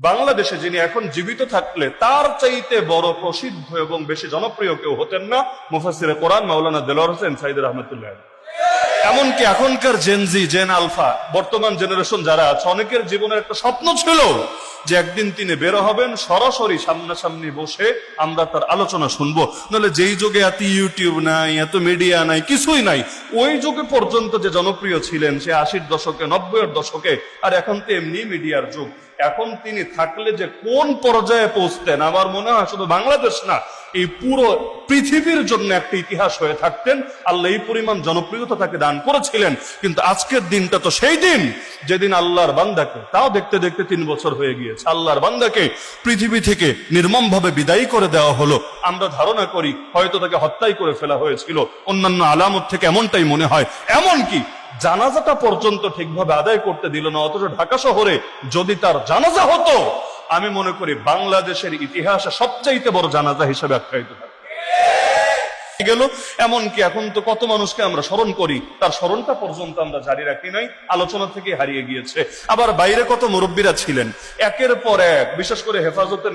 বাংলাদেশে যিনি এখন জীবিত থাকলে তার চাইতে বড় প্রসিদ্ধ এবং বেশি জনপ্রিয় কেউ হতেন না মুফাসসিরে কোরআন মাওলানা দেলোয়ার হোসেন সাইদি রহমতুল্লাহ। এমনকি এখনকার জেন আলফা বর্তমান জেনারেশন যারা আছে অনেকের জীবনের একটা স্বপ্ন ছিল যে একদিন তিনি বের হবেন, সরাসরি সামনাসামনি বসে আমরা তার আলোচনা শুনবো। নাহলে যেই যুগে এত ইউটিউব নাই, এত মিডিয়া নাই, কিছুই নাই, ওই যুগে পর্যন্ত যে জনপ্রিয় ছিলেন সে 80-র দশকে 90-এর দশকে, আর এখন তো এমনি মিডিয়ার যুগ। এখন তিনি থাকলে যে কোন পর্যায়ে পৌঁছতেন, আমার মনে হয় শুধু বাংলাদেশ না, এই পুরো পৃথিবীর জন্য একটা ইতিহাস হয়ে থাকতেন। আল্লাহ এই পরিমাণ জনপ্রিয়তা তাকে দান করেছিলেন। কিন্তু আজকের দিনটা তো সেই দিন যেদিন আল্লাহর বান্দাকে, তাও দেখতে দেখতে 3 বছর হয়ে গিয়েছে, আল্লাহর বান্দাকে পৃথিবী থেকে নির্মমভাবে বিদায়ী করে দেওয়া হলো। আমরা ধারণা করি হয়তো তাকে হত্যাই করে ফেলা হয়েছিল, অন্যান্য আলামত থেকে এমনটাই মনে হয়। এমনকি জানাজাটা পর্যন্ত ঠিকভাবে আদায় করতে দিল না। অথচ ঢাকা শহরে যদি তার জানাজা হতো, আমি মনে করি বাংলাদেশের ইতিহাসে সবচাইতে বড় জানাজা হিসেবে আখ্যায়িত গেল। এমনকি এখন তো কত মানুষকে আমরা স্মরণ করি, তার স্মরণটা পর্যন্ত আমরা জারি রাখি নাই, আলোচনা থেকে হারিয়ে গিয়েছে। আবার বাইরে কত মুরব্বীরা ছিলেন, একের পর এক, বিশেষ করে হেফাজতের